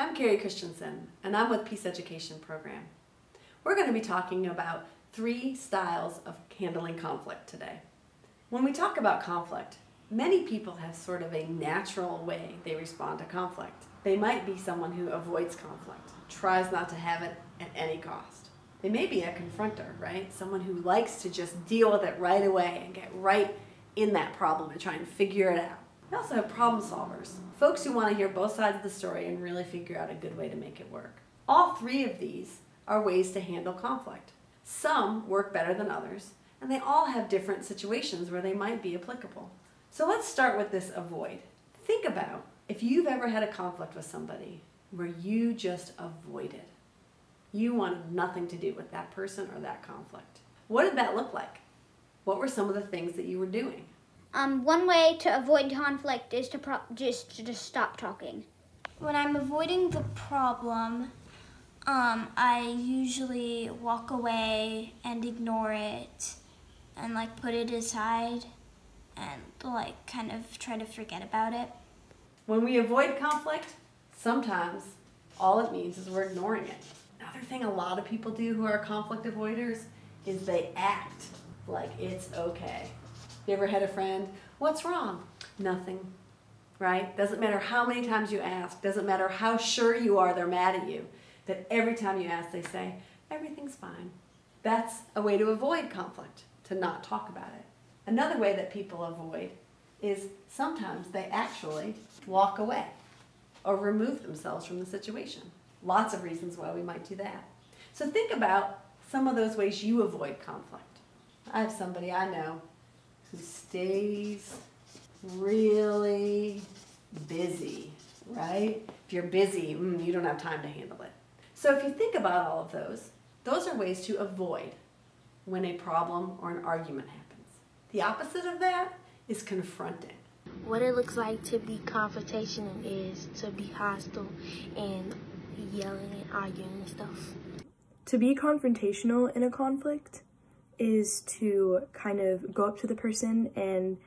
I'm Carrie Christensen, and I'm with Peace Education Program. We're going to be talking about 3 styles of handling conflict today. When we talk about conflict, many people have sort of a natural way they respond to conflict. They might be someone who avoids conflict, tries not to have it at any cost. They may be a confronter, right? Someone who likes to just deal with it right away and get right in that problem and try and figure it out. We also have problem solvers, folks who want to hear both sides of the story and really figure out a good way to make it work. All 3 of these are ways to handle conflict. Some work better than others, and they all have different situations where they might be applicable. So let's start with this avoid. Think about if you've ever had a conflict with somebody where you just avoided. You wanted nothing to do with that person or that conflict. What did that look like? What were some of the things that you were doing? One way to avoid conflict is to just stop talking. When I'm avoiding the problem, I usually walk away and ignore it and put it aside and kind of try to forget about it. When we avoid conflict, sometimes all it means is we're ignoring it. Another thing a lot of people do who are conflict avoiders is they act like it's okay. You ever had a friend, what's wrong? Nothing, right? Doesn't matter how many times you ask, doesn't matter how sure you are they're mad at you, that every time you ask they say, everything's fine. That's a way to avoid conflict, to not talk about it. Another way that people avoid is sometimes they actually walk away or remove themselves from the situation. Lots of reasons why we might do that. So think about some of those ways you avoid conflict. I have somebody I know who stays really busy, right? If you're busy, you don't have time to handle it. So if you think about all of those are ways to avoid when a problem or an argument happens. The opposite of that is confronting. What it looks like to be confrontational is to be hostile and yelling and arguing and stuff. To be confrontational in a conflict is to kind of go up to the person and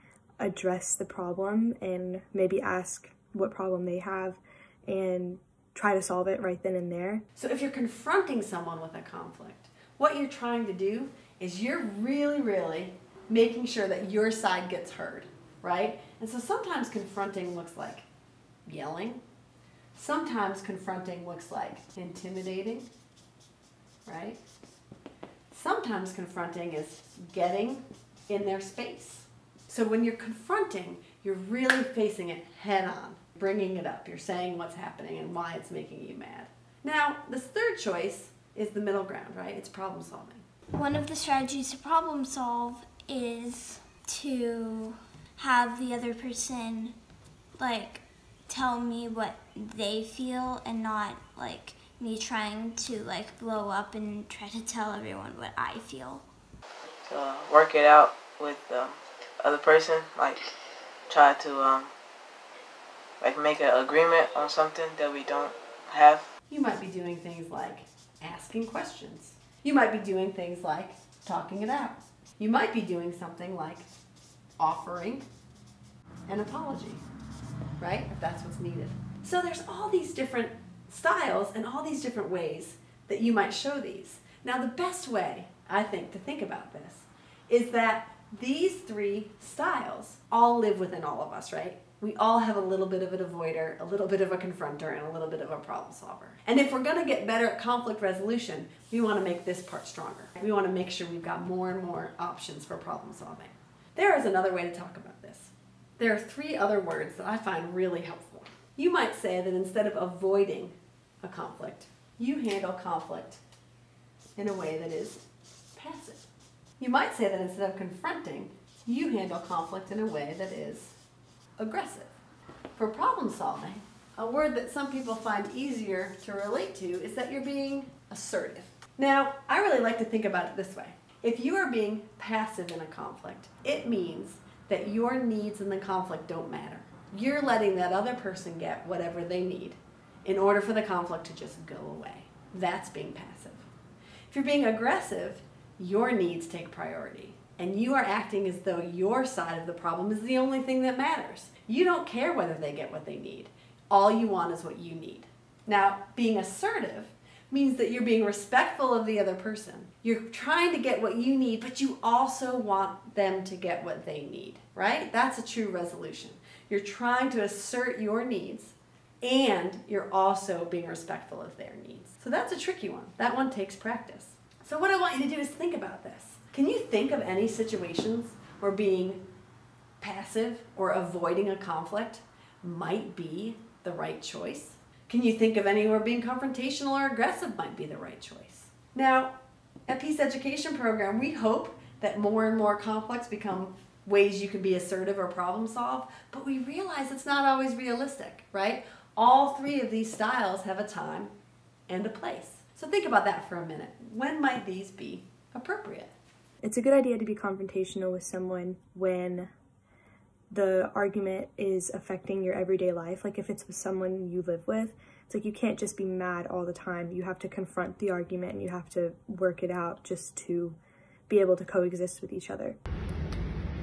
address the problem and maybe ask what problem they have and try to solve it right then and there. So if you're confronting someone with a conflict, what you're trying to do is you're really making sure that your side gets heard, right? And so sometimes confronting looks like yelling. Sometimes confronting looks like intimidating, right? Sometimes confronting is getting in their space. So when you're confronting, you're really facing it head on, bringing it up. You're saying what's happening and why it's making you mad. Now, this third choice is the middle ground, right? It's problem solving. One of the strategies to problem solve is to have the other person tell me what they feel and not me trying to blow up and try to tell everyone what I feel. To work it out with the other person, try to make an agreement on something that we don't have. You might be doing things like asking questions. You might be doing things like talking it out. You might be doing something like offering an apology, right? If that's what's needed. So there's all these different styles and all these different ways that you might show these. Now the best way, I think, to think about this is that these 3 styles all live within all of us, right? We all have a little bit of an avoider, a little bit of a confronter, and a little bit of a problem solver. And if we're going to get better at conflict resolution, we want to make this part stronger. We want to make sure we've got more and more options for problem solving. There is another way to talk about this. There are 3 other words that I find really helpful. You might say that instead of avoiding a conflict, you handle conflict in a way that is passive. You might say that instead of confronting, you handle conflict in a way that is aggressive. For problem solving, a word that some people find easier to relate to is that you're being assertive. Now, I really like to think about it this way. If you are being passive in a conflict, it means that your needs in the conflict don't matter. You're letting that other person get whatever they need in order for the conflict to just go away. That's being passive. If you're being aggressive, your needs take priority, and you are acting as though your side of the problem is the only thing that matters. You don't care whether they get what they need. All you want is what you need. Now, being assertive means that you're being respectful of the other person. You're trying to get what you need, but you also want them to get what they need, right? That's a true resolution. You're trying to assert your needs, and you're also being respectful of their needs. So that's a tricky one. That one takes practice. So what I want you to do is think about this. Can you think of any situations where being passive or avoiding a conflict might be the right choice? Can you think of any where being confrontational or aggressive might be the right choice? Now, at Peace Education Program, we hope that more and more conflicts become ways you can be assertive or problem solve, but we realize it's not always realistic, right? All three of these styles have a time and a place. So think about that for a minute. When might these be appropriate? It's a good idea to be confrontational with someone when the argument is affecting your everyday life. Like if it's with someone you live with, it's like you can't just be mad all the time. You have to confront the argument and you have to work it out just to be able to coexist with each other.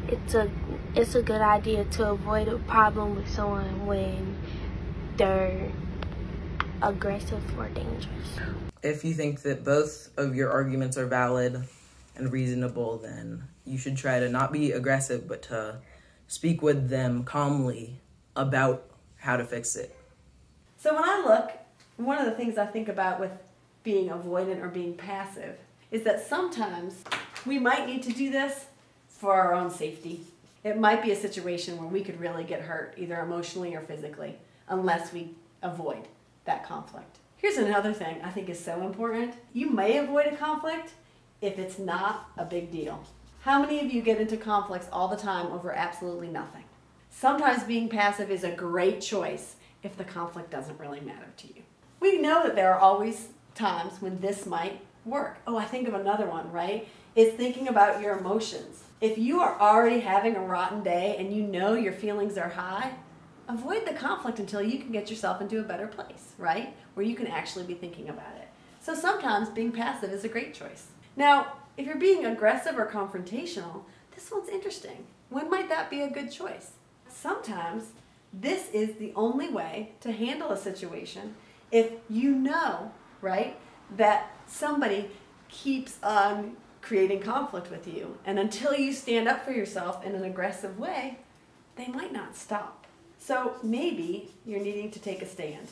It's a good idea to avoid a problem with someone when they're aggressive or dangerous. If you think that both of your arguments are valid and reasonable, then you should try to not be aggressive, but to speak with them calmly about how to fix it. So when I look, one of the things I think about with being avoidant or being passive is that sometimes we might need to do this for our own safety. It might be a situation where we could really get hurt, either emotionally or physically, unless we avoid that conflict. Here's another thing I think is so important. You may avoid a conflict if it's not a big deal. How many of you get into conflicts all the time over absolutely nothing? Sometimes being passive is a great choice if the conflict doesn't really matter to you. We know that there are always times when this might work. Oh, I think of another one, right? Is thinking about your emotions. If you are already having a rotten day and you know your feelings are high, avoid the conflict until you can get yourself into a better place, right? Where you can actually be thinking about it. So sometimes being passive is a great choice. Now, if you're being aggressive or confrontational, this one's interesting. When might that be a good choice? Sometimes this is the only way to handle a situation if you know, right, that somebody keeps on creating conflict with you. And until you stand up for yourself in an aggressive way, they might not stop. So maybe you're needing to take a stand,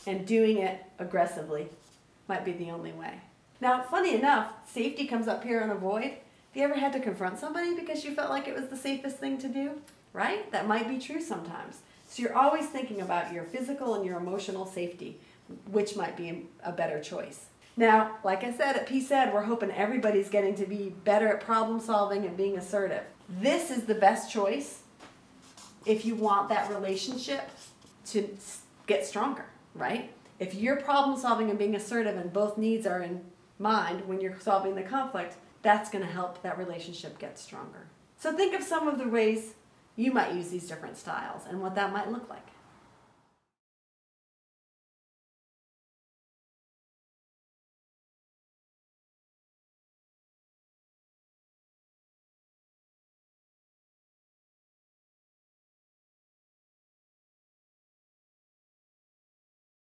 and doing it aggressively might be the only way. Now, funny enough, safety comes up here in avoid. Have you ever had to confront somebody because you felt like it was the safest thing to do? Right? That might be true sometimes. So you're always thinking about your physical and your emotional safety, which might be a better choice. Now, like I said, at Peace Ed, we're hoping everybody's getting to be better at problem solving and being assertive. This is the best choice if you want that relationship to get stronger, right? If you're problem solving and being assertive and both needs are in mind when you're solving the conflict, that's going to help that relationship get stronger. So think of some of the ways you might use these different styles and what that might look like.